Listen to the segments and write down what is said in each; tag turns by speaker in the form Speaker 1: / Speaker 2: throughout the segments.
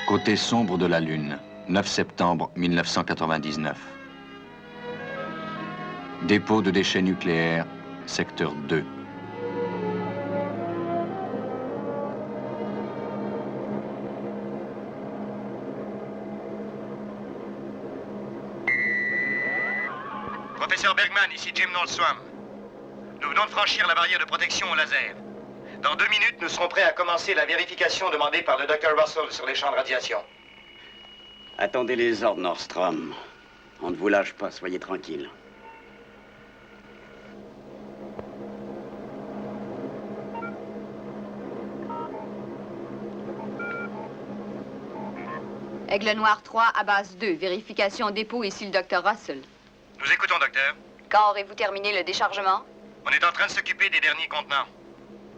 Speaker 1: Côté sombre de la Lune, 9 septembre 1999. Dépôt de déchets nucléaires, secteur 2.
Speaker 2: Professeur Bergman, ici Jim Nordstrom. Nous venons de franchir la barrière de protection au laser. Dans 2 minutes, nous serons prêts à commencer la vérification demandée par le Dr. Russell sur les champs de radiation.
Speaker 3: Attendez les ordres, Nordstrom. On ne vous lâche pas, soyez tranquille.
Speaker 4: Aigle Noir 3 à base 2. Vérification au dépôt, ici le Dr. Russell.
Speaker 2: Nous écoutons, docteur.
Speaker 4: Quand aurez-vous terminé le déchargement?
Speaker 2: On est en train de s'occuper des derniers contenants.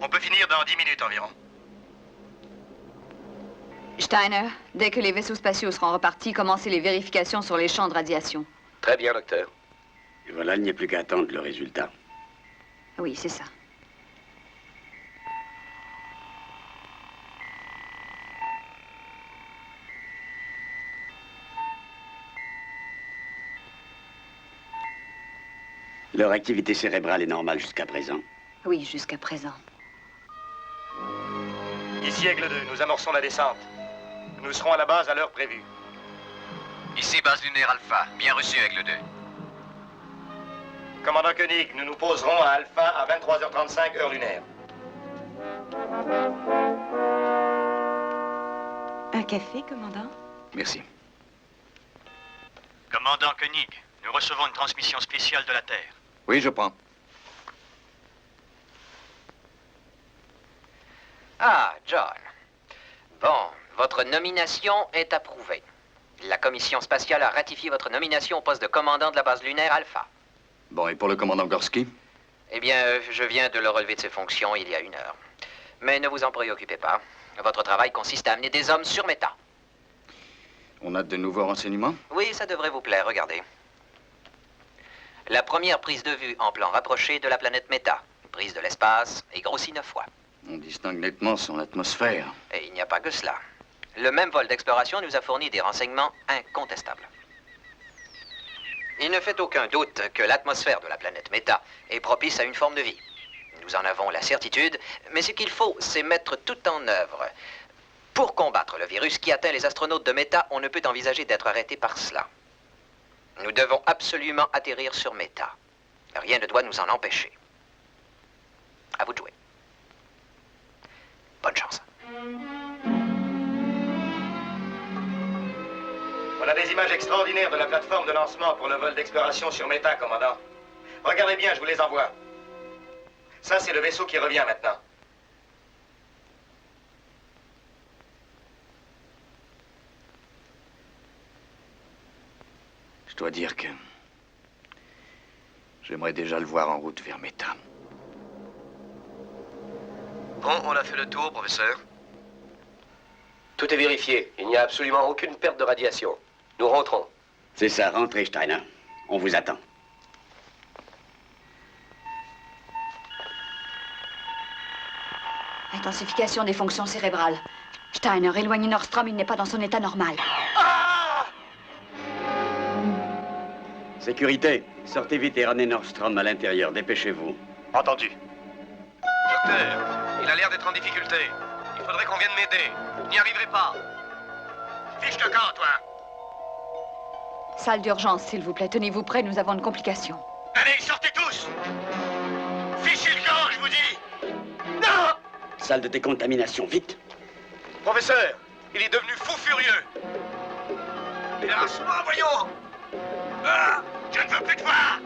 Speaker 2: On peut finir dans 10 minutes environ.
Speaker 4: Steiner, dès que les vaisseaux spatiaux seront repartis, commencez les vérifications sur les champs de radiation.
Speaker 5: Très bien, docteur.
Speaker 3: Et voilà, il n'y a plus qu'à attendre le résultat.
Speaker 4: Oui, c'est ça.
Speaker 3: Leur activité cérébrale est normale jusqu'à présent.
Speaker 4: Oui, jusqu'à présent.
Speaker 2: Ici Aigle 2, nous amorçons la descente. Nous serons à la base à l'heure prévue.
Speaker 5: Ici, base lunaire Alpha. Bien reçu, Aigle 2.
Speaker 2: Commandant Koenig, nous nous poserons à Alpha à 23h35, heure lunaire.
Speaker 4: Un café, commandant?
Speaker 1: Merci.
Speaker 6: Commandant Koenig, nous recevons une transmission spéciale de la Terre.
Speaker 1: Oui, je prends.
Speaker 5: Ah, John. Bon, votre nomination est approuvée. La commission spatiale a ratifié votre nomination au poste de commandant de la base lunaire Alpha.
Speaker 1: Bon, et pour le commandant Gorski?
Speaker 5: Eh bien, je viens de le relever de ses fonctions il y a 1 heure. Mais ne vous en préoccupez pas. Votre travail consiste à amener des hommes sur Meta.
Speaker 1: On a de nouveaux renseignements?
Speaker 5: Oui, ça devrait vous plaire, regardez. La première prise de vue en plan rapproché de la planète Meta. Prise de l'espace et grossie 9 fois.
Speaker 1: On distingue nettement son atmosphère.
Speaker 5: Et il n'y a pas que cela. Le même vol d'exploration nous a fourni des renseignements incontestables. Il ne fait aucun doute que l'atmosphère de la planète Meta est propice à une forme de vie. Nous en avons la certitude, mais ce qu'il faut, c'est mettre tout en œuvre. Pour combattre le virus qui atteint les astronautes de Meta, on ne peut envisager d'être arrêté par cela. Nous devons absolument atterrir sur Meta. Rien ne doit nous en empêcher. À vous de jouer. Bonne chance.
Speaker 2: On a des images extraordinaires de la plateforme de lancement pour le vol d'exploration sur Meta, commandant. Regardez bien, je vous les envoie. Ça, c'est le vaisseau qui revient maintenant.
Speaker 1: Je dois dire que j'aimerais déjà le voir en route vers Meta.
Speaker 6: Bon, on a fait le tour, professeur.
Speaker 5: Tout est vérifié. Il n'y a absolument aucune perte de radiation. Nous rentrons.
Speaker 3: C'est ça, rentrez, Steiner. On vous attend.
Speaker 4: Intensification des fonctions cérébrales. Steiner, éloignez Nordstrom, il n'est pas dans son état normal.
Speaker 3: Sécurité, sortez vite et ramenez Nordstrom à l'intérieur. Dépêchez-vous.
Speaker 2: Entendu.
Speaker 6: Docteur, il a l'air d'être en difficulté. Il faudrait qu'on vienne m'aider. Je n'y arriverai pas.
Speaker 2: Fiche de camp, toi.
Speaker 4: Salle d'urgence, s'il vous plaît. Tenez-vous prêts, nous avons une complication.
Speaker 2: Allez, sortez tous. Fichez le camp, je vous dis. Non!
Speaker 3: Salle de décontamination, vite.
Speaker 2: Professeur, il est devenu fou furieux. Lâche-moi, voyons. Ah, je ne veux plus te voir.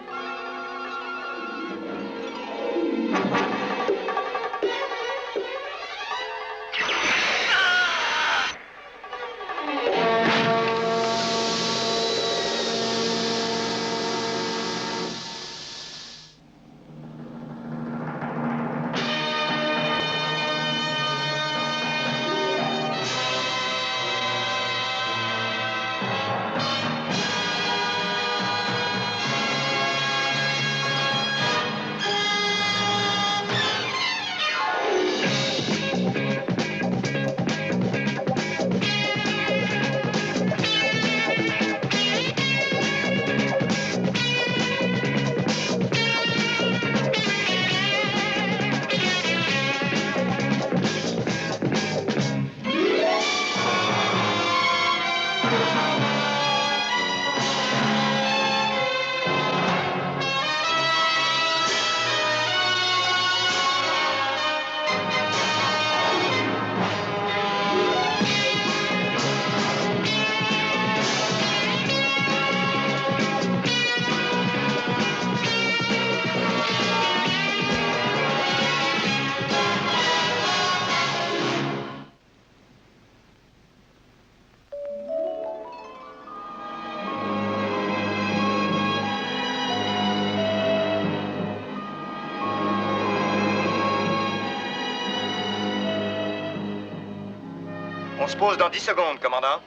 Speaker 2: On se pose dans 10 secondes, commandant.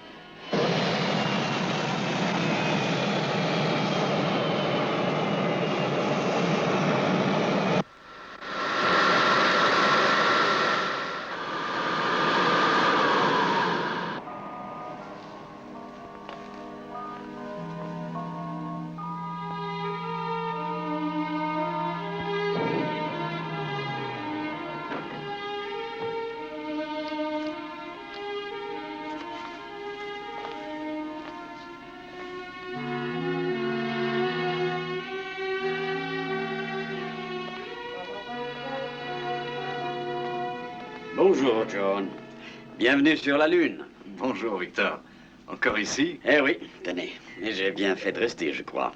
Speaker 3: Bonjour, John. Bienvenue sur la Lune.
Speaker 1: Bonjour, Victor. Encore ici?
Speaker 3: Eh oui, tenez. Et j'ai bien fait de rester, je crois.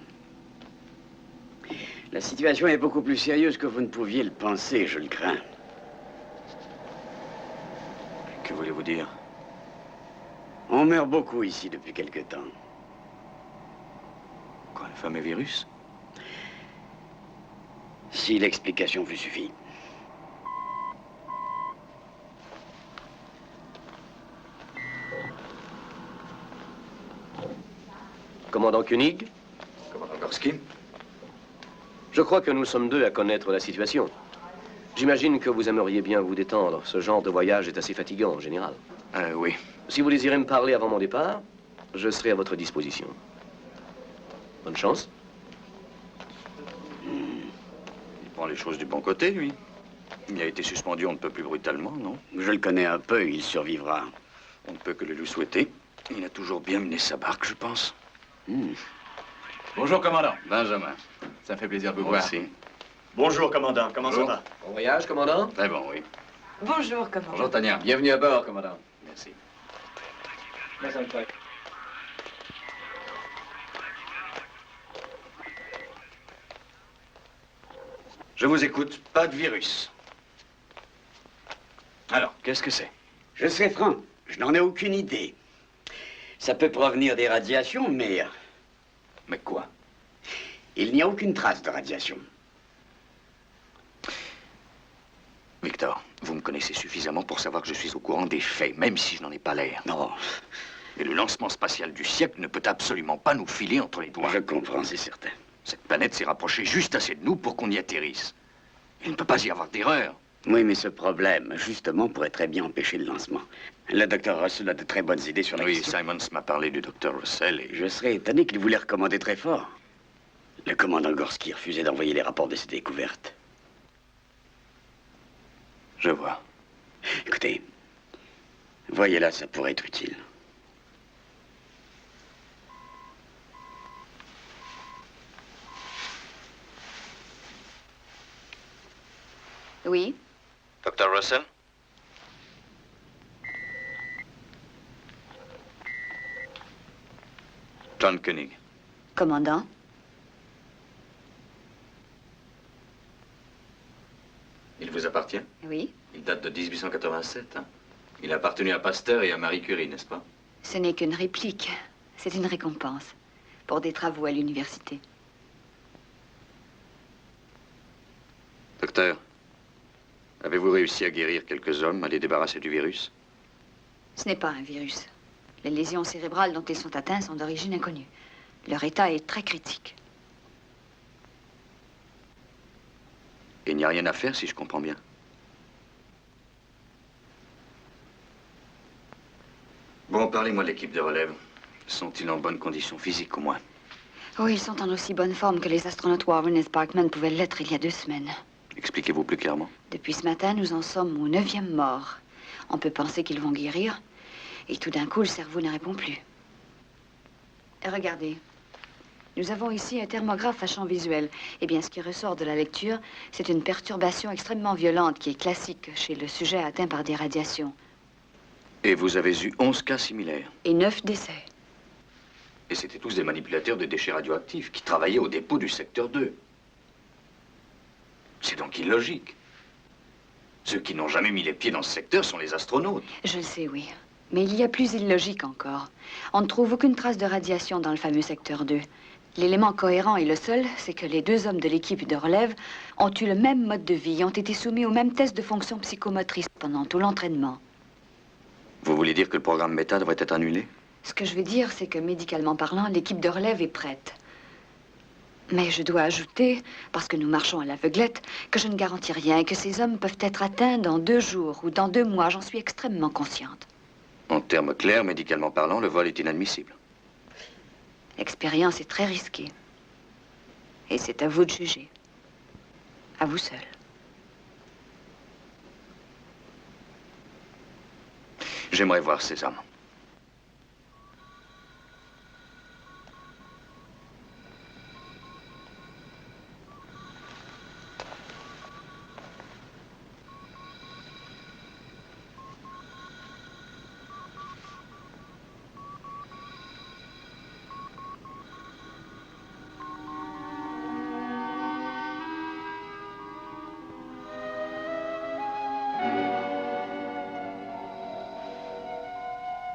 Speaker 3: La situation est beaucoup plus sérieuse que vous ne pouviez le penser, je le crains.
Speaker 1: Que voulez-vous dire?
Speaker 3: On meurt beaucoup ici depuis quelque temps.
Speaker 1: Quoi, le fameux virus?
Speaker 3: Si l'explication vous suffit.
Speaker 6: Commandant Koenig,
Speaker 1: Commandant Gorski?
Speaker 6: je crois que nous sommes deux à connaître la situation. J'imagine que vous aimeriez bien vous détendre. Ce genre de voyage est assez fatigant en général.
Speaker 1: Oui.
Speaker 6: Si vous désirez me parler avant mon départ, je serai à votre disposition. Bonne chance.
Speaker 1: Il prend les choses du bon côté, lui. Il a été suspendu on ne peut plus brutalement, non?
Speaker 3: Je le connais un peu, il survivra.
Speaker 1: On ne peut que le lui souhaiter. Il a toujours bien mené sa barque, je pense.
Speaker 7: Bonjour, commandant.
Speaker 1: Benjamin.
Speaker 7: Ça me fait plaisir de vous voir.
Speaker 1: Merci.
Speaker 8: Bonjour, commandant. Comment ça
Speaker 1: Bonjour.
Speaker 8: va?
Speaker 6: Bon voyage, commandant.
Speaker 1: Très bon, oui.
Speaker 4: Bonjour, commandant.
Speaker 7: Bonjour, Tania. Bienvenue à bord, commandant.
Speaker 1: Merci.
Speaker 2: Je vous écoute. Pas de virus.
Speaker 1: Alors, qu'est-ce que c'est?
Speaker 3: Je serai franc, je n'en ai aucune idée. Ça peut provenir des radiations, mais
Speaker 1: Mais quoi?
Speaker 3: il n'y a aucune trace de radiation.
Speaker 1: Victor, vous me connaissez suffisamment pour savoir que je suis au courant des faits, même si je n'en ai pas l'air.
Speaker 3: Non,
Speaker 1: Et le lancement spatial du siècle ne peut absolument pas nous filer entre les doigts.
Speaker 3: je comprends, c'est certain.
Speaker 1: Cette planète s'est rapprochée juste assez de nous pour qu'on y atterrisse. Il ne peut pas y avoir d'erreur.
Speaker 3: Oui, mais ce problème, justement, pourrait très bien empêcher le lancement. Le docteur Russell a de très bonnes idées sur la
Speaker 1: Oui,
Speaker 3: question.
Speaker 1: Simons m'a parlé du docteur Russell et...
Speaker 3: Je serais étonné qu'il voulait recommander très fort. Le commandant Gorski refusait d'envoyer les rapports de ses découvertes.
Speaker 1: Je vois.
Speaker 3: Écoutez, voyez là, ça pourrait être utile.
Speaker 4: Oui?
Speaker 2: Dr. Russell?
Speaker 1: John Koenig.
Speaker 4: Commandant?
Speaker 7: Il vous appartient?
Speaker 4: Oui?
Speaker 7: Il date de 1887, hein? Il a appartenu à Pasteur et à Marie Curie, n'est-ce pas?
Speaker 4: Ce n'est qu'une réplique. C'est une récompense pour des travaux à l'université.
Speaker 1: Docteur, avez-vous réussi à guérir quelques hommes, à les débarrasser du virus?
Speaker 4: Ce n'est pas un virus. Les lésions cérébrales dont ils sont atteints sont d'origine inconnue. Leur état est très critique.
Speaker 1: Il n'y a rien à faire, si je comprends bien. Bon, parlez-moi de l'équipe de relève. Sont-ils en bonne condition physique, au moins?
Speaker 4: Oh, ils sont en aussi bonne forme que les astronautes Warren et Sparkman pouvaient l'être il y a 2 semaines.
Speaker 1: Expliquez-vous plus clairement.
Speaker 4: Depuis ce matin, nous en sommes au 9e mort. On peut penser qu'ils vont guérir, et tout d'un coup, le cerveau ne répond plus. Et regardez, nous avons ici un thermographe à champ visuel. Eh bien, ce qui ressort de la lecture, c'est une perturbation extrêmement violente qui est classique chez le sujet atteint par des radiations.
Speaker 1: Et vous avez eu 11 cas similaires.
Speaker 4: Et 9 décès.
Speaker 1: Et c'était tous des manipulateurs de déchets radioactifs qui travaillaient au dépôt du secteur 2. C'est donc illogique. Ceux qui n'ont jamais mis les pieds dans ce secteur sont les astronautes.
Speaker 4: Je le sais, oui. Mais il y a plus illogique encore. On ne trouve aucune trace de radiation dans le fameux secteur 2. L'élément cohérent et le seul, c'est que les 2 hommes de l'équipe de relève ont eu le même mode de vie, ont été soumis au même test de fonction psychomotrice pendant tout l'entraînement.
Speaker 1: Vous voulez dire que le programme Meta devrait être annulé?
Speaker 4: Ce que je veux dire, c'est que médicalement parlant, l'équipe de relève est prête. Mais je dois ajouter, parce que nous marchons à l'aveuglette, que je ne garantis rien et que ces hommes peuvent être atteints dans 2 jours ou dans 2 mois. J'en suis extrêmement consciente.
Speaker 1: En termes clairs, médicalement parlant, le vol est inadmissible.
Speaker 4: L'expérience est très risquée. Et c'est à vous de juger. À vous seul.
Speaker 1: J'aimerais voir ces hommes.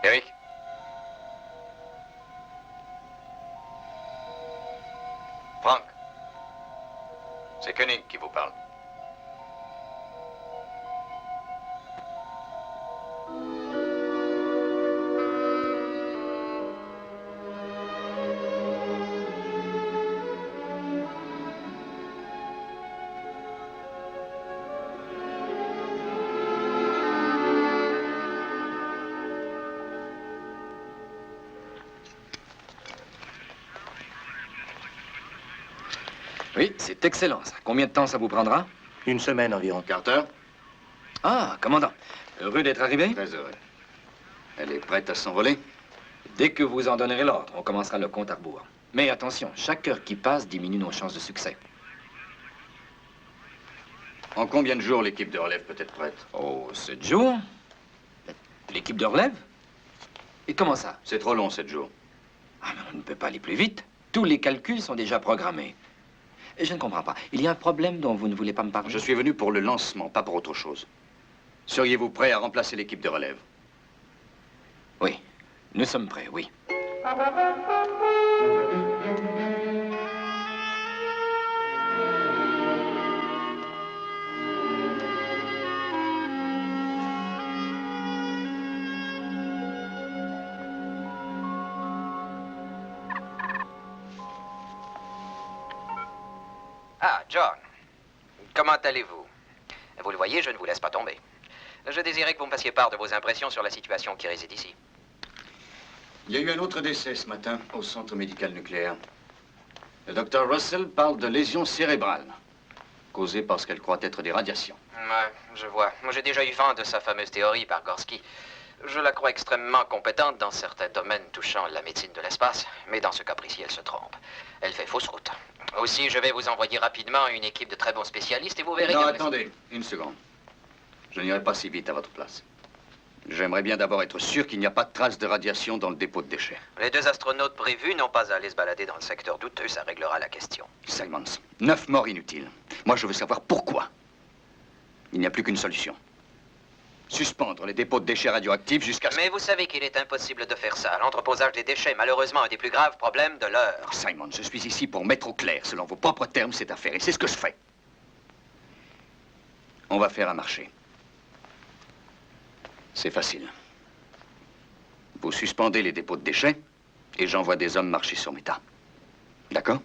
Speaker 5: Eric? Frank? C'est Koenig qui vous parle.
Speaker 9: Oui, c'est excellent, ça. Combien de temps ça vous prendra?
Speaker 8: Une semaine environ.
Speaker 7: Carter?
Speaker 9: Ah, commandant. Heureux d'être arrivé?
Speaker 7: Très heureux. Elle est prête à s'envoler?
Speaker 9: Dès que vous en donnerez l'ordre, on commencera le compte à rebours. Mais attention, chaque heure qui passe diminue nos chances de succès.
Speaker 7: En combien de jours l'équipe de relève peut être prête?
Speaker 9: Oh, 7 jours? L'équipe de relève? Et comment ça?
Speaker 7: C'est trop long, 7 jours.
Speaker 9: Ah, mais on ne peut pas aller plus vite. Tous les calculs sont déjà programmés. Et je ne comprends pas. Il y a un problème dont vous ne voulez pas me parler?
Speaker 7: Je suis venu pour le lancement, pas pour autre chose. Seriez-vous prêt à remplacer l'équipe de relève?
Speaker 9: Oui, nous sommes prêts, oui.
Speaker 5: Ah, John. Comment allez-vous? Vous le voyez, je ne vous laisse pas tomber. Je désirais que vous me fassiez part de vos impressions sur la situation qui réside ici.
Speaker 7: Il y a eu un autre décès ce matin au centre médical nucléaire. Le docteur Russell parle de lésions cérébrales, causées par ce qu'elle croit être des radiations.
Speaker 5: Ouais, je vois. Moi, j'ai déjà eu vent de sa fameuse théorie par Gorski. Je la crois extrêmement compétente dans certains domaines touchant la médecine de l'espace, mais dans ce cas précis, elle se trompe. Elle fait fausse route. Aussi, je vais vous envoyer rapidement une équipe de très bons spécialistes et vous verrez...
Speaker 7: Non,
Speaker 5: que-
Speaker 7: attendez, une seconde. Je n'irai pas si vite à votre place. J'aimerais bien d'abord être sûr qu'il n'y a pas de traces de radiation dans le dépôt de déchets.
Speaker 5: Les 2 astronautes prévus n'ont pas à aller se balader dans le secteur douteux, ça réglera la question.
Speaker 1: Simons, 9 morts inutiles. Moi, je veux savoir pourquoi. Il n'y a plus qu'une solution. Suspendre les dépôts de déchets radioactifs jusqu'à...
Speaker 5: Mais vous savez qu'il est impossible de faire ça. L'entreposage des déchets est malheureusement un des plus graves problèmes de l'heure.
Speaker 1: Simon, je suis ici pour mettre au clair, selon vos propres termes, cette affaire. Et c'est ce que je fais. On va faire un marché. C'est facile. Vous suspendez les dépôts de déchets et j'envoie des hommes marcher sur Meta. D'accord?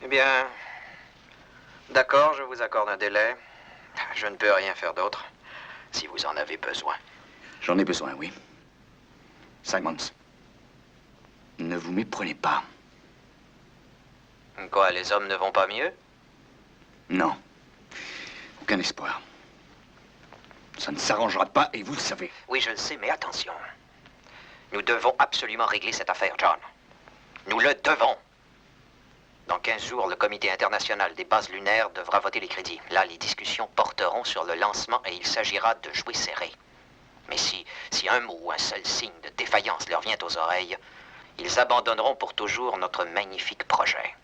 Speaker 5: Eh bien... D'accord, je vous accorde un délai. Je ne peux rien faire d'autre, si vous en avez besoin.
Speaker 1: J'en ai besoin, oui. Simons, ne vous méprenez pas.
Speaker 5: Quoi, les hommes ne vont pas mieux?
Speaker 1: Non. Aucun espoir. Ça ne s'arrangera pas et vous le savez.
Speaker 5: Oui, je le sais, mais attention. Nous devons absolument régler cette affaire, John. Nous le devons. Dans 15 jours, le comité international des bases lunaires devra voter les crédits. Là, les discussions porteront sur le lancement et il s'agira de jouer serré. Mais si un mot ou un seul signe de défaillance leur vient aux oreilles, ils abandonneront pour toujours notre magnifique projet.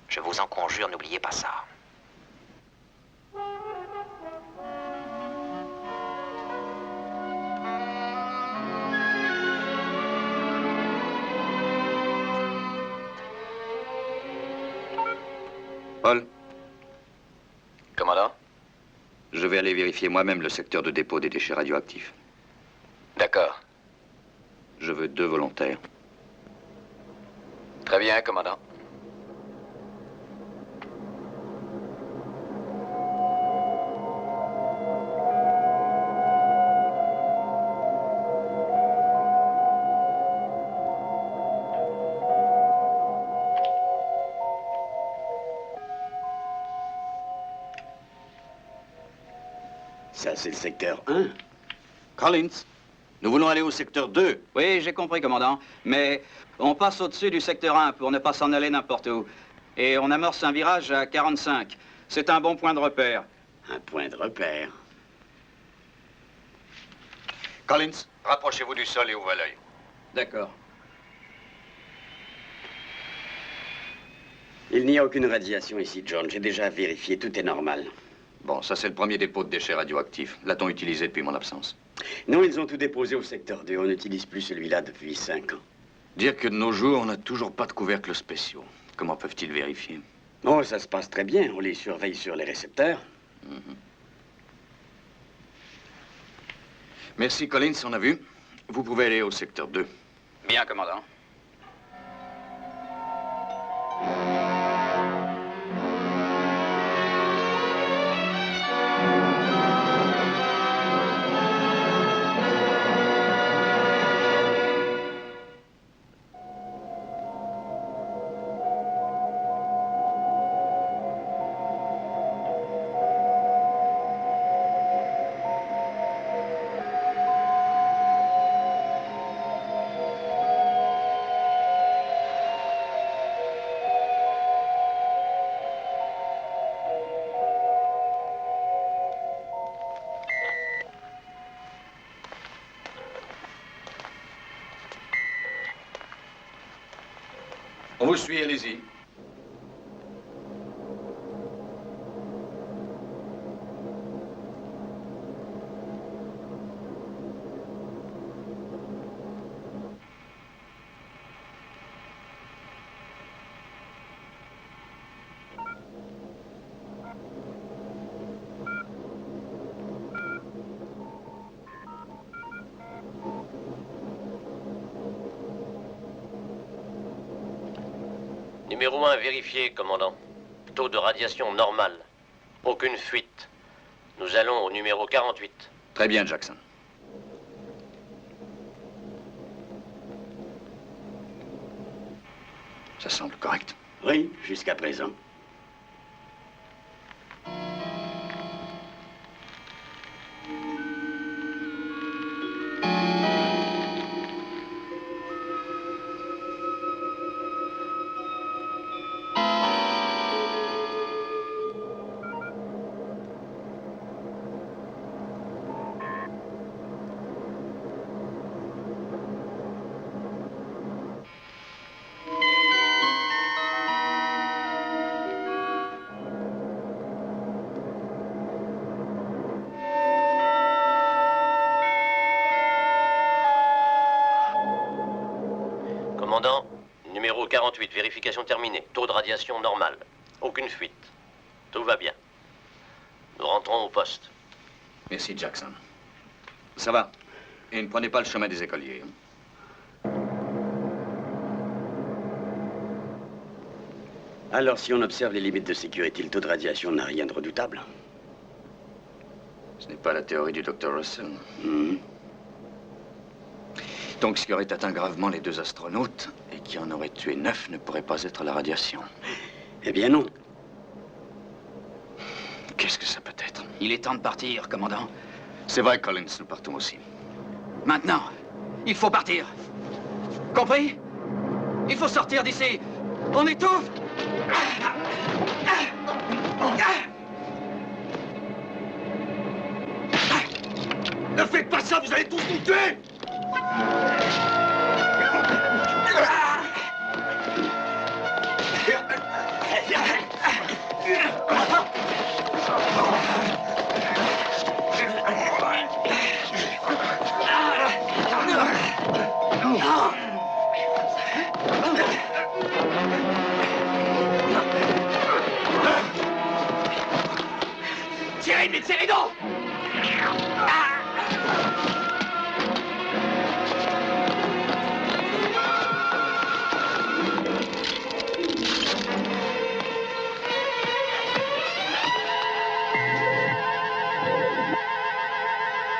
Speaker 5: Je vous en conjure, n'oubliez pas ça.
Speaker 1: Paul,
Speaker 5: Commandant?
Speaker 1: je vais aller vérifier moi-même le secteur de dépôt des déchets radioactifs.
Speaker 5: D'accord.
Speaker 1: Je veux 2 volontaires.
Speaker 5: Très bien, commandant.
Speaker 3: Ça, c'est le secteur 1.
Speaker 7: Collins, nous voulons aller au secteur 2.
Speaker 10: Oui, j'ai compris, commandant. Mais on passe au-dessus du secteur 1 pour ne pas s'en aller n'importe où. Et on amorce un virage à 45. C'est un bon point de repère.
Speaker 3: Un point de repère.
Speaker 1: Collins,
Speaker 2: Rapprochez-vous du sol et ouvrez l'œil.
Speaker 10: D'accord.
Speaker 3: Il n'y a aucune radiation ici, John. J'ai déjà vérifié, tout est normal.
Speaker 1: bon, ça c'est le premier dépôt de déchets radioactifs. L'a-t-on utilisé depuis mon absence?
Speaker 3: Non, ils ont tout déposé au secteur 2. On n'utilise plus celui-là depuis 5 ans.
Speaker 1: Dire que de nos jours, on n'a toujours pas de couvercles spéciaux. Comment peuvent-ils vérifier?
Speaker 3: Oh, ça se passe très bien. On les surveille sur les récepteurs.
Speaker 1: Merci, Collins, on a vu. Vous pouvez aller au secteur 2.
Speaker 10: Bien, commandant.
Speaker 1: On vous suit, allez-y.
Speaker 11: Numéro 1 vérifié, commandant. Taux de radiation normal. Aucune fuite. Nous allons au numéro 48.
Speaker 1: Très bien, Jackson. Ça semble correct.
Speaker 3: Oui, jusqu'à présent.
Speaker 11: Commandant, numéro 48, vérification terminée. Taux de radiation normal. Aucune fuite. Tout va bien. Nous rentrons au poste.
Speaker 1: Merci, Jackson. Ça va. Et ne prenez pas le chemin des écoliers.
Speaker 3: Alors, si on observe les limites de sécurité, le taux de radiation n'a rien de redoutable.
Speaker 1: Ce n'est pas la théorie du Dr. Russell.
Speaker 3: Mhm.
Speaker 1: Donc, ce qui aurait atteint gravement les 2 astronautes et qui en aurait tué 9 ne pourrait pas être la radiation.
Speaker 3: Eh bien, non.
Speaker 1: Qu'est-ce que ça peut être?
Speaker 10: Il est temps de partir, commandant.
Speaker 1: C'est vrai, Collins, nous partons aussi.
Speaker 10: Maintenant, il faut partir. Compris? Il faut sortir d'ici. On étouffe.
Speaker 2: Ne faites pas ça, vous allez tous nous tuer!
Speaker 10: Tirez, mais tirez donc!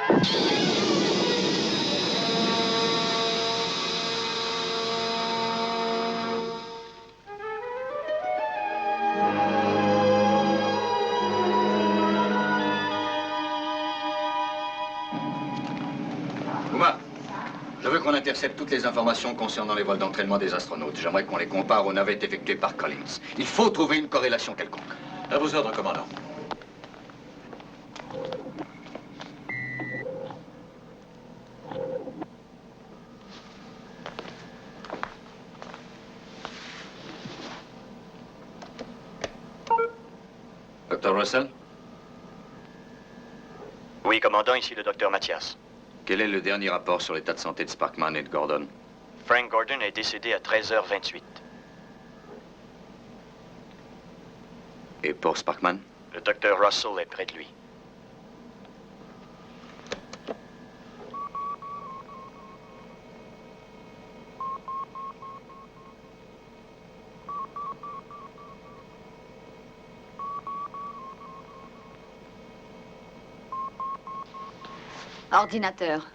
Speaker 7: Uma, je veux qu'on intercepte toutes les informations concernant les vols d'entraînement des astronautes. J'aimerais qu'on les compare aux navettes effectuées par Collins. Il faut trouver une corrélation quelconque.
Speaker 8: À vos ordres, commandant.
Speaker 7: Dr. Russell,
Speaker 2: Oui, commandant, ici le docteur Mathias.
Speaker 7: quel est le dernier rapport sur l'état de santé de Sparkman et de Gordon?
Speaker 2: Frank Gordon est décédé à 13h28.
Speaker 7: Et pour Sparkman?
Speaker 2: Le docteur Russell est près de lui.
Speaker 4: Ordinateur.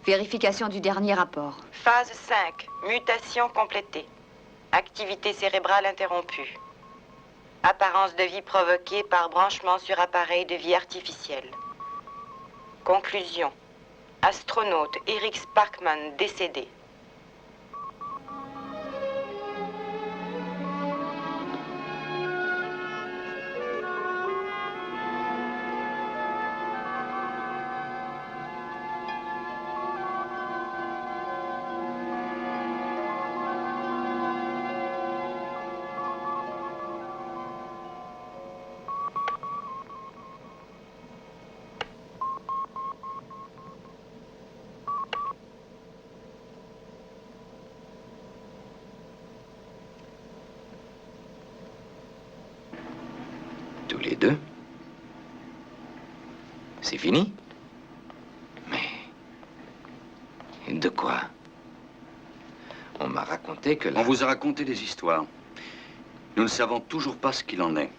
Speaker 4: Vérification du dernier rapport.
Speaker 12: Phase 5. Mutation complétée. Activité cérébrale interrompue. Apparence de vie provoquée par branchement sur appareil de vie artificielle. Conclusion. Astronaute Eric Sparkman décédé.
Speaker 9: Tous les deux. C'est fini? Mais... de quoi? On m'a raconté que
Speaker 7: On vous a raconté des histoires. Nous ne savons toujours pas ce qu'il en est.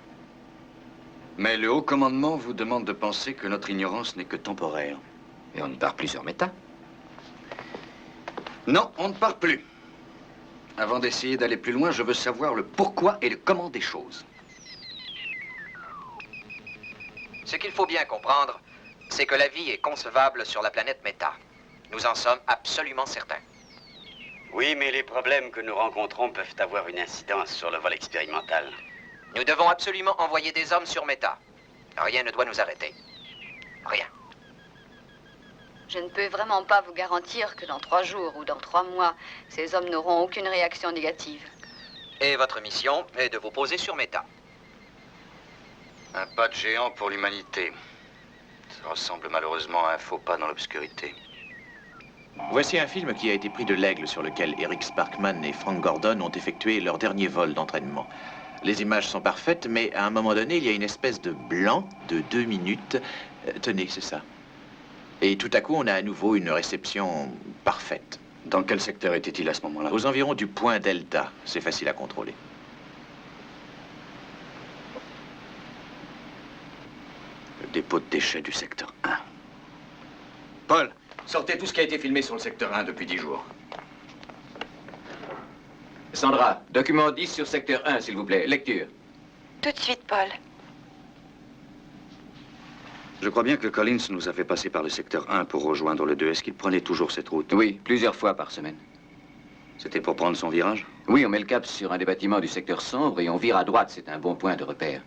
Speaker 7: Mais le haut commandement vous demande de penser que notre ignorance n'est que temporaire.
Speaker 9: Et on ne part plus sur Méta?
Speaker 7: Non, on ne part plus. Avant d'essayer d'aller plus loin, je veux savoir le pourquoi et le comment des choses.
Speaker 5: Ce qu'il faut bien comprendre, c'est que la vie est concevable sur la planète Méta. Nous en sommes absolument certains.
Speaker 3: Oui, mais les problèmes que nous rencontrons peuvent avoir une incidence sur le vol expérimental.
Speaker 5: Nous devons absolument envoyer des hommes sur Méta. Rien ne doit nous arrêter. Rien.
Speaker 4: Je ne peux vraiment pas vous garantir que dans 3 jours ou dans 3 mois, ces hommes n'auront aucune réaction négative.
Speaker 5: Et votre mission est de vous poser sur Méta.
Speaker 7: Un pas de géant pour l'humanité. Ça ressemble malheureusement à un faux pas dans l'obscurité.
Speaker 13: Voici un film qui a été pris de l'Aigle sur lequel Eric Sparkman et Frank Gordon ont effectué leur dernier vol d'entraînement. Les images sont parfaites, mais à un moment donné, il y a une espèce de blanc de 2 minutes. Tenez, c'est ça. Et tout à coup, on a à nouveau une réception parfaite.
Speaker 7: Dans quel secteur était-il à ce moment-là?
Speaker 13: Aux environs du point Delta. C'est facile à contrôler.
Speaker 7: Le dépôt de déchets du secteur 1.
Speaker 1: Paul, sortez tout ce qui a été filmé sur le secteur 1 depuis 10 jours.
Speaker 6: Sandra, document 10 sur secteur 1, s'il vous plaît. Lecture.
Speaker 12: Tout de suite, Paul.
Speaker 7: Je crois bien que Collins nous a fait passer par le secteur 1 pour rejoindre le 2. Est-ce qu'il prenait toujours cette route?
Speaker 6: Oui, plusieurs fois par semaine.
Speaker 7: C'était pour prendre son virage?
Speaker 6: Oui, on met le cap sur un des bâtiments du secteur sombre et on vire à droite. C'est un bon point de repère.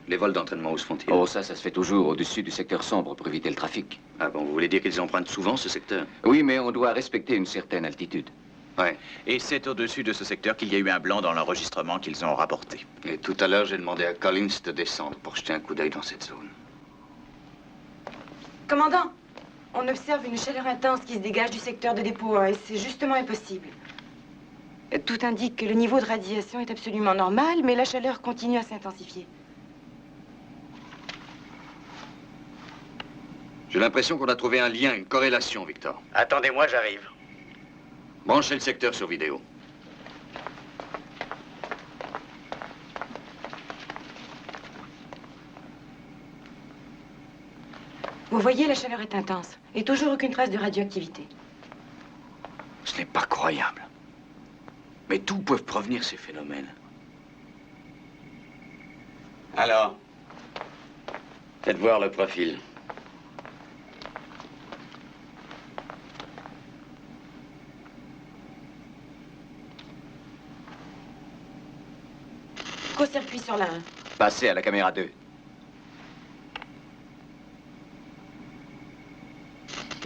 Speaker 7: Les vols d'entraînement, où se font-ils?
Speaker 6: Oh, ça se fait toujours au-dessus du secteur sombre pour éviter le trafic.
Speaker 7: Ah bon, vous voulez dire qu'ils empruntent souvent ce secteur?
Speaker 6: Oui, mais on doit respecter une certaine altitude.
Speaker 7: Ouais.
Speaker 13: Et c'est au-dessus de ce secteur qu'il y a eu un blanc dans l'enregistrement qu'ils ont rapporté.
Speaker 7: Et tout à l'heure, j'ai demandé à Collins de descendre pour jeter un coup d'œil dans cette zone.
Speaker 12: Commandant, on observe une chaleur intense qui se dégage du secteur de dépôt 1 et c'est justement impossible. Tout indique que le niveau de radiation est absolument normal, mais la chaleur continue à s'intensifier.
Speaker 7: J'ai l'impression qu'on a trouvé un lien, une corrélation, Victor.
Speaker 3: Attendez-moi, j'arrive.
Speaker 7: Branchez le secteur sur vidéo.
Speaker 12: Vous voyez, la chaleur est intense. Et toujours aucune trace de radioactivité.
Speaker 7: Ce n'est pas croyable. Mais d'où peuvent provenir ces phénomènes?
Speaker 3: Alors, faites voir le profil.
Speaker 12: Court-circuit sur la 1.
Speaker 1: Passez à la caméra 2.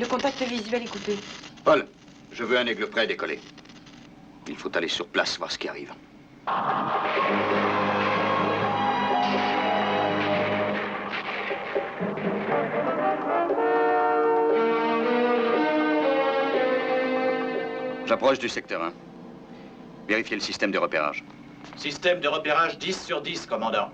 Speaker 12: Le contact visuel est coupé.
Speaker 7: Paul, je veux un aigle prêt à décoller. Il faut aller sur place voir ce qui arrive. J'approche du secteur 1. Vérifiez le système de repérage.
Speaker 8: Système de repérage 10 sur 10, commandant.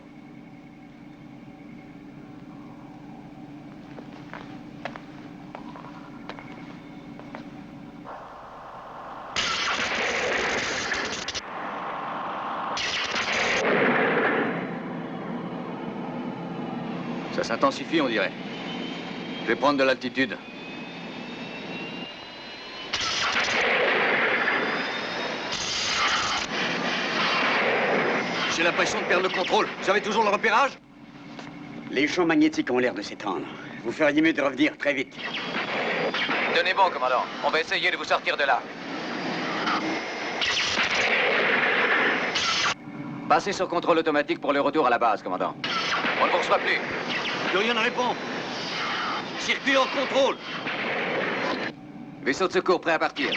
Speaker 7: Ça s'intensifie, on dirait. Je vais prendre de l'altitude. J'ai l'impression de perdre le contrôle. Vous avez toujours le repérage?
Speaker 3: Les champs magnétiques ont l'air de s'étendre. Vous feriez mieux de revenir très vite.
Speaker 5: Tenez bon, commandant. On va essayer de vous sortir de là.
Speaker 1: Passez sur contrôle automatique pour le retour à la base, commandant.
Speaker 5: On ne vous reçoit plus.
Speaker 7: Plus rien ne répond. Circuit en contrôle.
Speaker 1: Vaisseau de secours prêt à partir.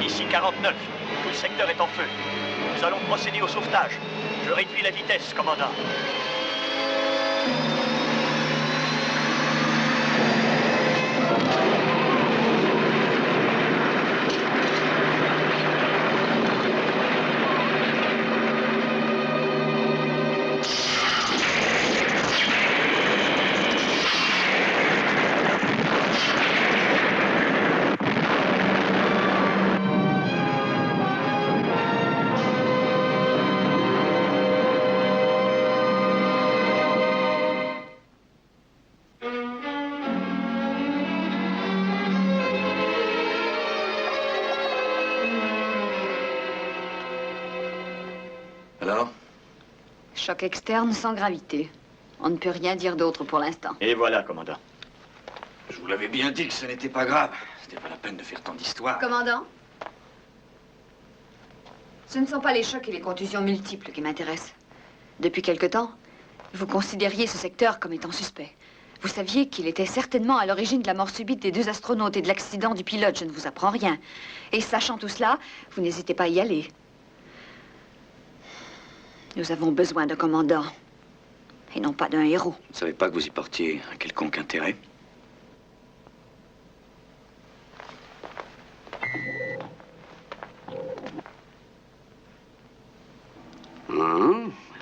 Speaker 11: Ici 49. Tout le secteur est en feu. Nous allons procéder au sauvetage. Je réduis la vitesse, commandant.
Speaker 7: Alors?
Speaker 4: Choc externe sans gravité. On ne peut rien dire d'autre pour l'instant.
Speaker 8: Et voilà, commandant.
Speaker 7: Je vous l'avais bien dit que ce n'était pas grave. C'était pas la peine de faire tant d'histoires.
Speaker 4: Commandant? Ce ne sont pas les chocs et les contusions multiples qui m'intéressent. Depuis quelque temps, vous considériez ce secteur comme étant suspect. Vous saviez qu'il était certainement à l'origine de la mort subite des 2 astronautes et de l'accident du pilote. Je ne vous apprends rien. Et sachant tout cela, vous n'hésitez pas à y aller. Nous avons besoin d'un commandant. Et non pas d'un héros.
Speaker 7: Vous ne savez pas que vous y portiez un quelconque intérêt?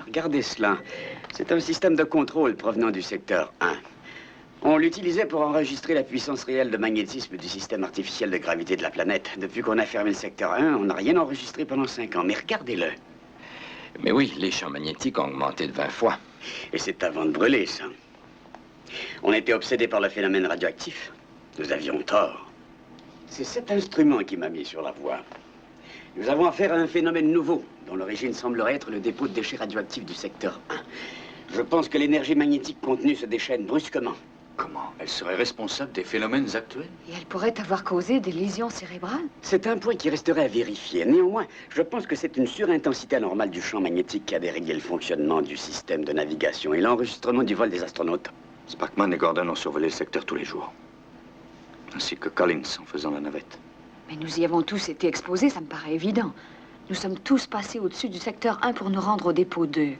Speaker 3: Regardez cela. C'est un système de contrôle provenant du secteur 1. On l'utilisait pour enregistrer la puissance réelle de magnétisme du système artificiel de gravité de la planète. Depuis qu'on a fermé le secteur 1, on n'a rien enregistré pendant 5 ans. Mais regardez-le.
Speaker 9: Mais oui, les champs magnétiques ont augmenté de 20 fois.
Speaker 3: Et c'est avant de brûler, ça. On était obsédés par le phénomène radioactif. Nous avions tort. C'est cet instrument qui m'a mis sur la voie. Nous avons affaire à un phénomène nouveau, dont l'origine semblerait être le dépôt de déchets radioactifs du secteur 1. Je pense que l'énergie magnétique contenue se déchaîne brusquement.
Speaker 7: Comment? Elle serait responsable des phénomènes actuels?
Speaker 4: Et elle pourrait avoir causé des lésions cérébrales?
Speaker 3: C'est un point qui resterait à vérifier. Néanmoins, je pense que c'est une surintensité anormale du champ magnétique qui a déréglé le fonctionnement du système de navigation et l'enregistrement du vol des astronautes.
Speaker 7: Sparkman et Gordon ont survolé le secteur tous les jours. Ainsi que Collins en faisant la navette.
Speaker 4: Mais nous y avons tous été exposés, ça me paraît évident. Nous sommes tous passés au-dessus du secteur 1 pour nous rendre au dépôt 2.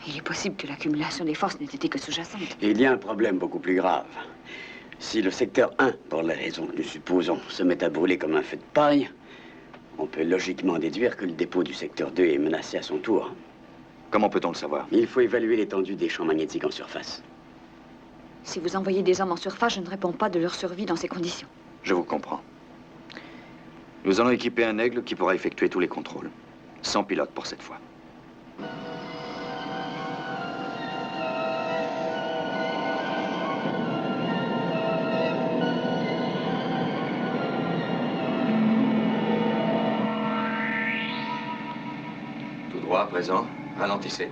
Speaker 4: Il est possible que l'accumulation des forces n'ait été que sous-jacente.
Speaker 3: Et il y a un problème beaucoup plus grave. Si le secteur 1, pour les raisons que nous supposons, se met à brûler comme un feu de paille, on peut logiquement déduire que le dépôt du secteur 2 est menacé à son tour.
Speaker 7: Comment peut-on le savoir?
Speaker 3: Il faut évaluer l'étendue des champs magnétiques en surface.
Speaker 4: Si vous envoyez des hommes en surface, je ne réponds pas de leur survie dans ces conditions.
Speaker 7: Je vous comprends.
Speaker 1: Nous allons équiper un aigle qui pourra effectuer tous les contrôles. Sans pilote pour cette fois. Tout droit, à présent. Ralentissez.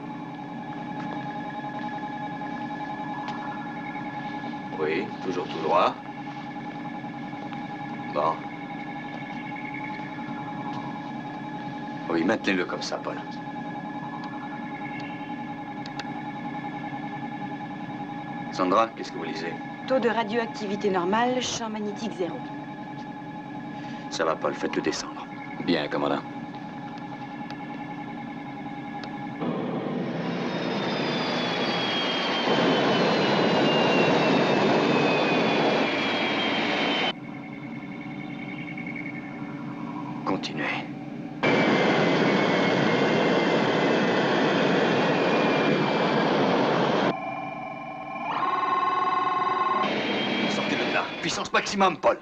Speaker 1: Oui, toujours tout droit. Bon. Oui, maintenez-le comme ça, Paul. Sandra, qu'est-ce que vous lisez?
Speaker 12: Taux de radioactivité normal, champ magnétique 0.
Speaker 1: Ça va, Paul, faites-le descendre. Bien, commandant. Continuez. Sortez-le de là. Puissance maximum, Paul.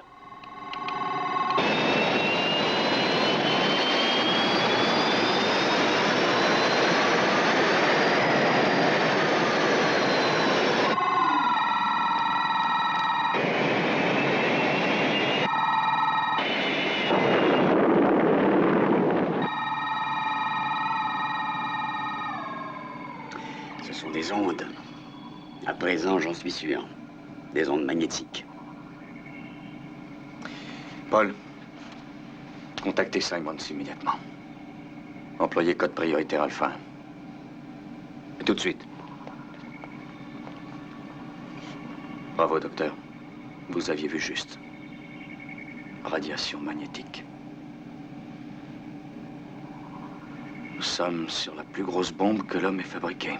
Speaker 3: Ce sont des ondes. À présent, j'en suis sûr. Des ondes magnétiques.
Speaker 1: Paul, contactez Simons immédiatement. Employez code prioritaire Alpha. Et tout de suite. Bravo, docteur. Vous aviez vu juste. Radiation magnétique. Nous sommes sur la plus grosse bombe que l'homme ait fabriquée.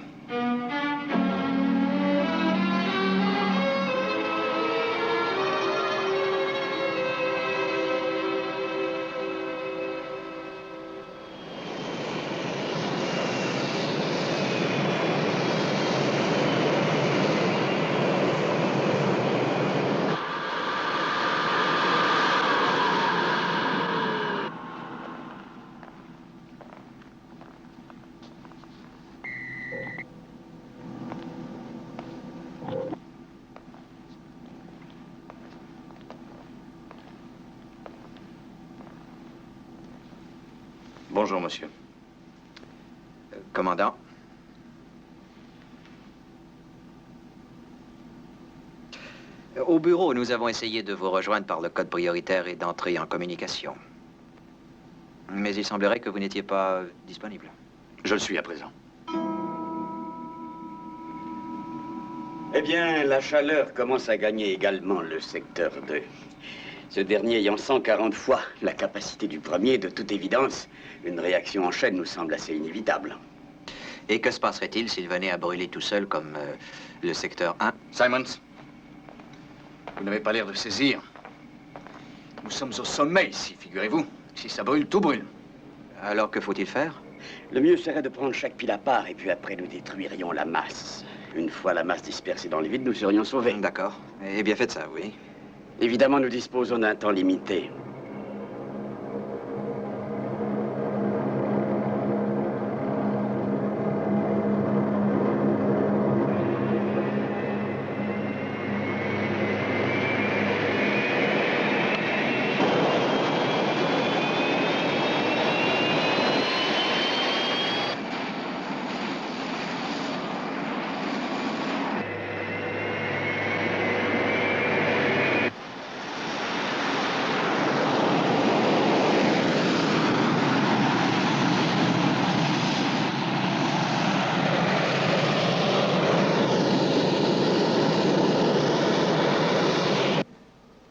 Speaker 1: Bonjour, monsieur.
Speaker 5: Commandant. Au bureau, nous avons essayé de vous rejoindre par le code prioritaire et d'entrer en communication. Mais il semblerait que vous n'étiez pas disponible.
Speaker 1: Je le suis à présent.
Speaker 3: Eh bien, la chaleur commence à gagner également le secteur 2. Ce dernier ayant 140 fois la capacité du premier, de toute évidence, une réaction en chaîne nous semble assez inévitable.
Speaker 5: Et que se passerait-il s'il venait à brûler tout seul comme le secteur 1?
Speaker 1: Simons, vous n'avez pas l'air de saisir. Nous sommes au sommet ici, figurez-vous. Si ça brûle, tout brûle.
Speaker 5: Alors que faut-il faire?
Speaker 3: Le mieux serait de prendre chaque pile à part et puis après nous détruirions la masse. Une fois la masse dispersée dans le vide, nous serions sauvés.
Speaker 5: D'accord. Et bien fait ça, oui.
Speaker 3: Évidemment, nous disposons d'un temps limité.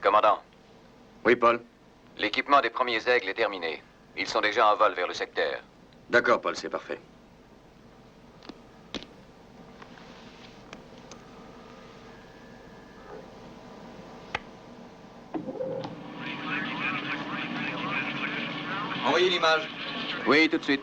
Speaker 14: Commandant.
Speaker 1: Oui, Paul?
Speaker 14: L'équipement des premiers aigles est terminé. Ils sont déjà en vol vers le secteur.
Speaker 1: D'accord, Paul, c'est parfait.
Speaker 7: Envoyez l'image.
Speaker 10: Oui, tout de suite.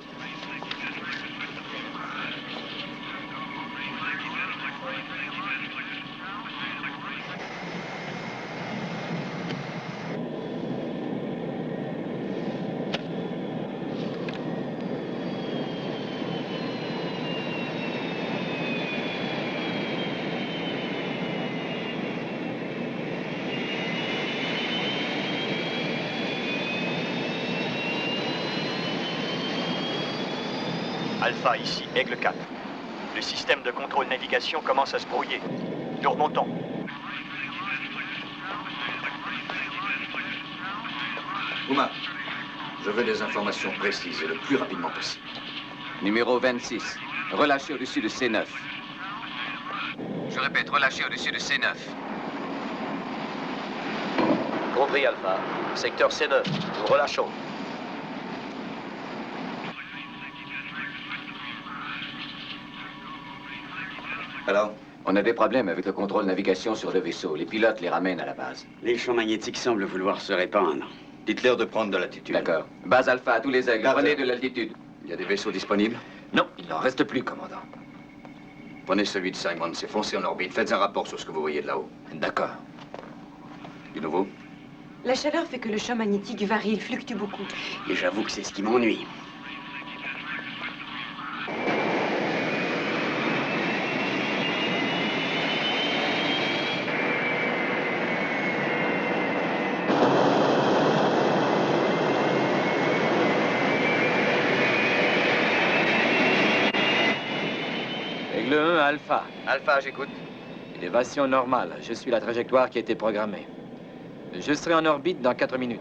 Speaker 15: Alpha, ici, Aigle 4. Le système de contrôle navigation commence à se brouiller. Nous remontons.
Speaker 7: Uma, je veux des informations précises et le plus rapidement possible.
Speaker 14: Numéro 26. Relâché au-dessus de C9. Je répète, relâché au-dessus de C9.
Speaker 11: Compris, Alpha. Secteur C9. Nous relâchons.
Speaker 3: Alors?
Speaker 14: On a des problèmes avec le contrôle navigation sur le vaisseau. Les pilotes les ramènent à la base.
Speaker 3: Les champs magnétiques semblent vouloir se répandre.
Speaker 7: Dites-leur de prendre de l'altitude.
Speaker 14: D'accord. Base Alpha, à tous les aigles. Prenez de l'altitude.
Speaker 7: Il y a des vaisseaux disponibles?
Speaker 9: Non, il n'en reste plus, commandant.
Speaker 7: Prenez celui de Simon, c'est foncé en orbite. Faites un rapport sur ce que vous voyez de là-haut.
Speaker 9: D'accord.
Speaker 7: Du nouveau?
Speaker 12: La chaleur fait que le champ magnétique varie, il fluctue beaucoup.
Speaker 3: Et j'avoue que c'est ce qui m'ennuie.
Speaker 9: Aigle 1, Alpha.
Speaker 5: Alpha, j'écoute.
Speaker 9: Élévation normale. Je suis la trajectoire qui a été programmée. Je serai en orbite dans 4 minutes.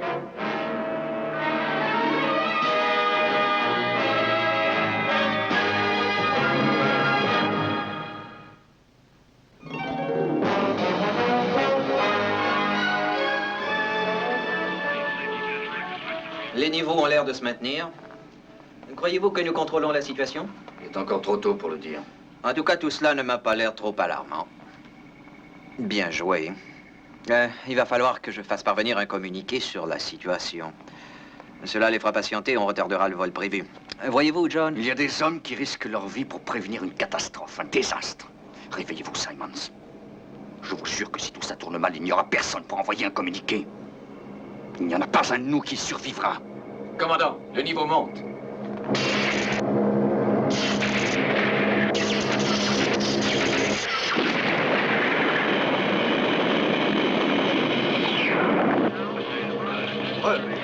Speaker 5: Les niveaux ont l'air de se maintenir. Croyez-vous que nous contrôlons la situation?
Speaker 7: Il est encore trop tôt pour le dire.
Speaker 5: En tout cas, tout cela ne m'a pas l'air trop alarmant. Bien joué. Il va falloir que je fasse parvenir un communiqué sur la situation. Cela les fera patienter, on retardera le vol prévu. Voyez-vous, John?
Speaker 1: Il y a des hommes qui risquent leur vie pour prévenir une catastrophe, un désastre. Réveillez-vous, Simons. Je vous jure que si tout ça tourne mal, il n'y aura personne pour envoyer un communiqué. Il n'y en a pas un de nous qui survivra.
Speaker 14: Commandant, le niveau monte.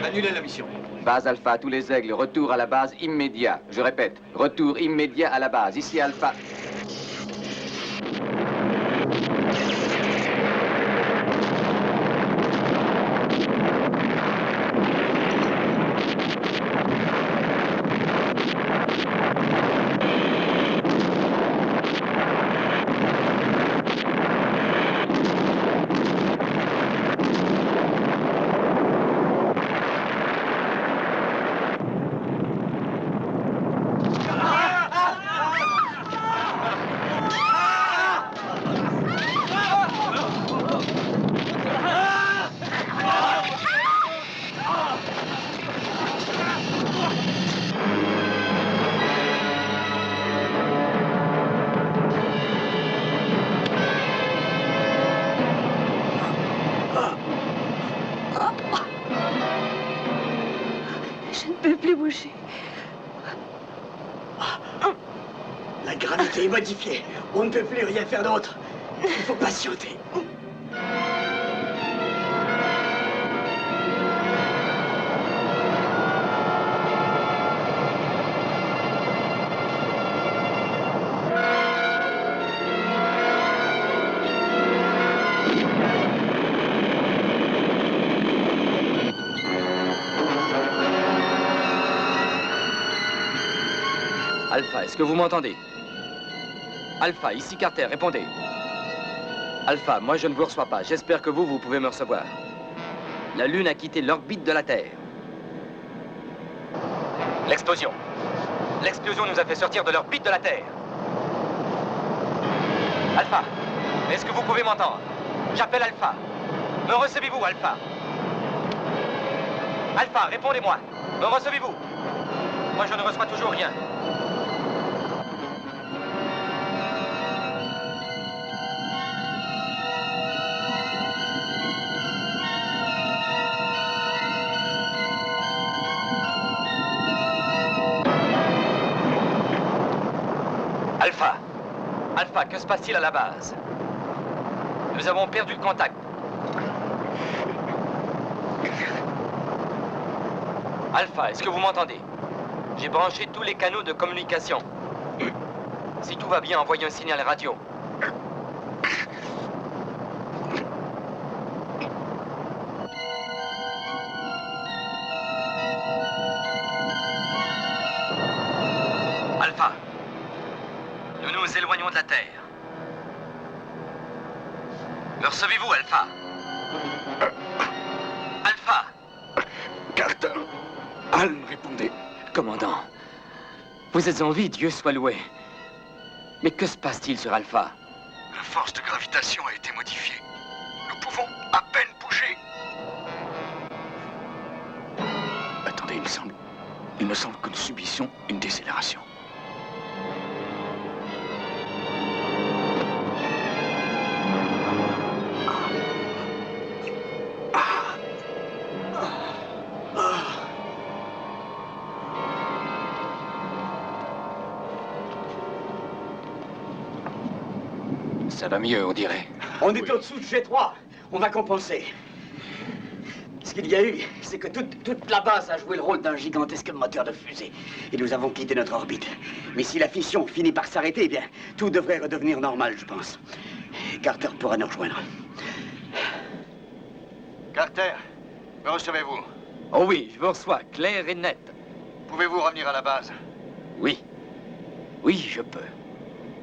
Speaker 7: Annulez la mission.
Speaker 14: Base Alpha, tous les aigles, retour à la base immédiat. Je répète, retour immédiat à la base. Ici Alpha.
Speaker 4: Je ne peux plus bouger.
Speaker 3: La gravité est modifiée. On ne peut plus rien faire d'autre. Il faut patienter.
Speaker 9: Alpha, est-ce que vous m'entendez? Alpha, ici Carter, répondez. Alpha, moi je ne vous reçois pas. J'espère que vous pouvez me recevoir. La Lune a quitté l'orbite de la Terre. L'explosion. L'explosion nous a fait sortir de l'orbite de la Terre. Alpha, est-ce que vous pouvez m'entendre? J'appelle Alpha. Me recevez-vous, Alpha? Alpha, répondez-moi. Me recevez-vous? Moi je ne reçois toujours rien. Alpha. Alpha, que se passe-t-il à la base? Nous avons perdu le contact. Alpha, est-ce que vous m'entendez? J'ai branché tous les canaux de communication. Si tout va bien, envoyez un signal radio. Alpha, nous nous éloignons de la Terre. Me recevez-vous, Alpha? Alpha!
Speaker 1: Carter, Al, répondez.
Speaker 9: Commandant, vous êtes en vie, Dieu soit loué. Mais que se passe-t-il sur Alpha?
Speaker 1: La force de gravitation a été modifiée. Nous pouvons à peine bouger. Attendez, il me semble que nous subissions une décélération.
Speaker 9: Ça va mieux, on dirait.
Speaker 3: On est au-dessous de G3. On va compenser. Ce qu'il y a eu, c'est que toute la base a joué le rôle d'un gigantesque moteur de fusée. Et nous avons quitté notre orbite. Mais si la fission finit par s'arrêter, eh bien, tout devrait redevenir normal, je pense. Et Carter pourra nous rejoindre.
Speaker 2: Carter, me recevez-vous?
Speaker 9: Oh oui, je vous reçois, clair et net.
Speaker 2: Pouvez-vous revenir à la base?
Speaker 9: Oui. Oui, je peux.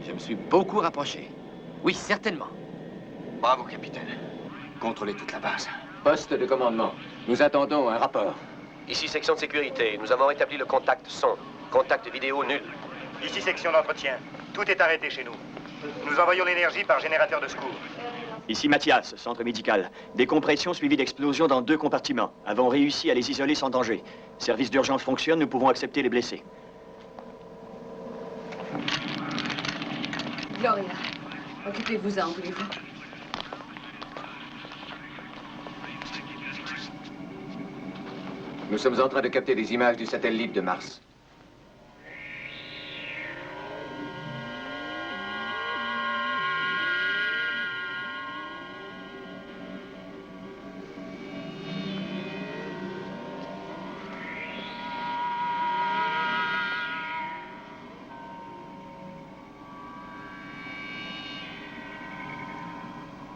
Speaker 9: Je me suis beaucoup rapproché. Oui, certainement.
Speaker 2: Bravo, capitaine. Contrôlez toute la base.
Speaker 6: Poste de commandement. Nous attendons un rapport.
Speaker 11: Ici, section de sécurité. Nous avons établi le contact son. Contact vidéo nul.
Speaker 2: Ici, section d'entretien. Tout est arrêté chez nous. Nous envoyons l'énergie par générateur de secours.
Speaker 15: Ici Mathias, centre médical. Décompression suivie d'explosion dans 2 compartiments. Avons réussi à les isoler sans danger. Service d'urgence fonctionne, nous pouvons accepter les blessés.
Speaker 4: Gloria, occupez-vous-en, voulez-vous?
Speaker 6: Nous sommes en train de capter des images du satellite de Mars.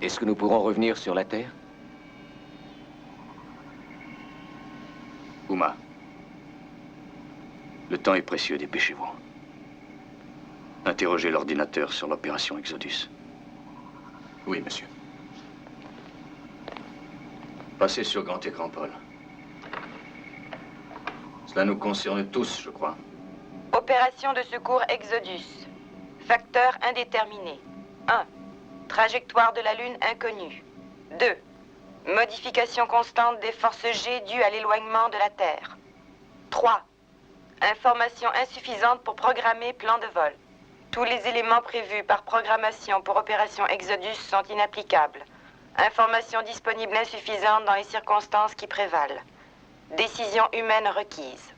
Speaker 6: Est-ce que nous pourrons revenir sur la Terre?
Speaker 1: Uma, le temps est précieux, dépêchez-vous. Interrogez l'ordinateur sur l'opération Exodus.
Speaker 7: Oui, monsieur. Passez sur grand écran, Paul. Cela nous concerne tous, je crois.
Speaker 12: Opération de secours Exodus. Facteur indéterminé. 1. Trajectoire de la Lune inconnue. 2. Modification constante des forces G dues à l'éloignement de la Terre. 3. Information insuffisante pour programmer plan de vol. Tous les éléments prévus par programmation pour opération Exodus sont inapplicables. Information disponible insuffisante dans les circonstances qui prévalent. Décision humaine requise.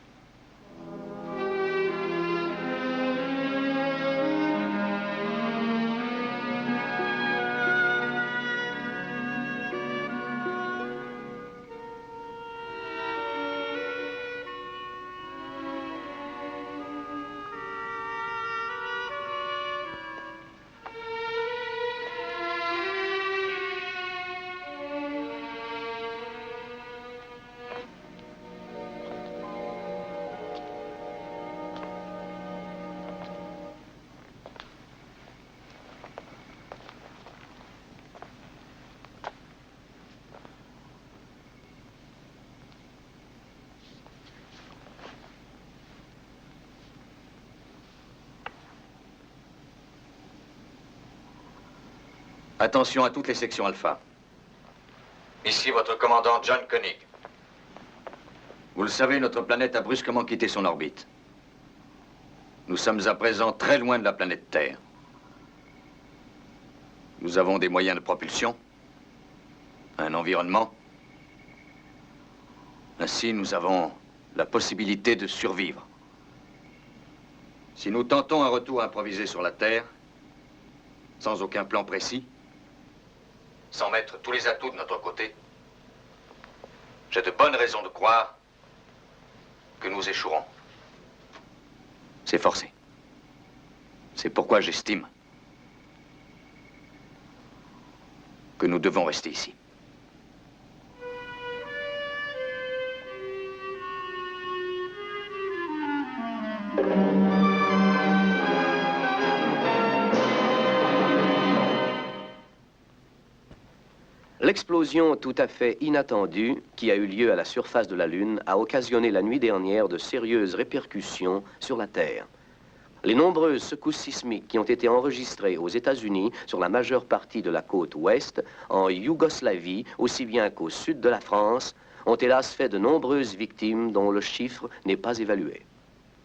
Speaker 7: Attention à toutes les sections alpha.
Speaker 2: Ici votre commandant John Koenig.
Speaker 7: Vous le savez, notre planète a brusquement quitté son orbite. Nous sommes à présent très loin de la planète Terre. Nous avons des moyens de propulsion, un environnement. Ainsi, nous avons la possibilité de survivre. Si nous tentons un retour improvisé sur la Terre, sans aucun plan précis, sans mettre tous les atouts de notre côté, j'ai de bonnes raisons de croire que nous échouerons. C'est forcé. C'est pourquoi j'estime que nous devons rester ici.
Speaker 6: L'explosion tout à fait inattendue qui a eu lieu à la surface de la Lune a occasionné la nuit dernière de sérieuses répercussions sur la Terre. Les nombreuses secousses sismiques qui ont été enregistrées aux États-Unis sur la majeure partie de la côte ouest, en Yougoslavie, aussi bien qu'au sud de la France, ont hélas fait de nombreuses victimes dont le chiffre n'est pas évalué.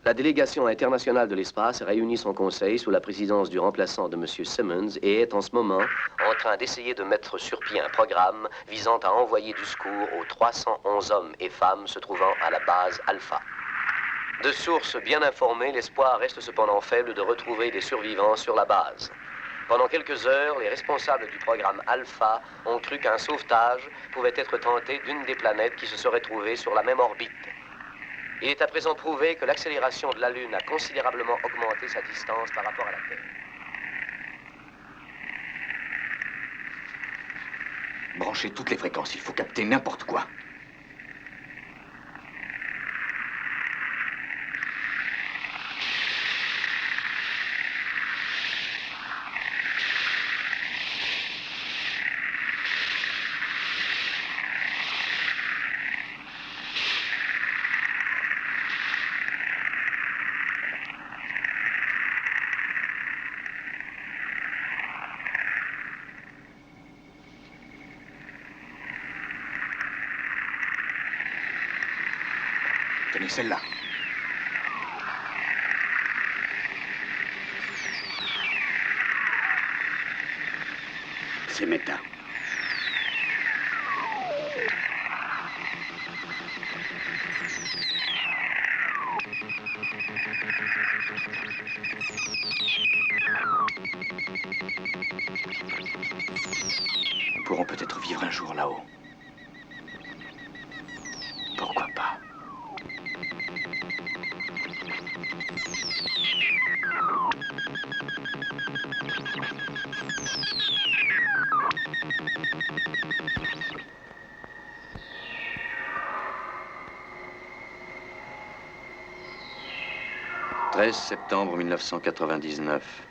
Speaker 6: La délégation internationale de l'espace réunit son conseil sous la présidence du remplaçant de M. Simmons et est en ce moment en train d'essayer de mettre sur pied un programme visant à envoyer du secours aux 311 hommes et femmes se trouvant à la base Alpha. De sources bien informées, l'espoir reste cependant faible de retrouver des survivants sur la base. Pendant quelques heures, les responsables du programme Alpha ont cru qu'un sauvetage pouvait être tenté d'une des planètes qui se serait trouvée sur la même orbite. Il est à présent prouvé que l'accélération de la Lune a considérablement augmenté sa distance par rapport à la Terre.
Speaker 1: Branchez toutes les fréquences, il faut capter n'importe quoi. Tenez celle-là.
Speaker 3: C'est Meta.
Speaker 1: Nous pourrons peut-être vivre un jour là-haut. Pourquoi pas?
Speaker 7: « 13 septembre 1999.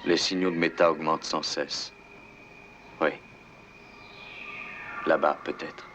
Speaker 7: Les signaux de Meta augmentent sans cesse. Oui. Là-bas, peut-être.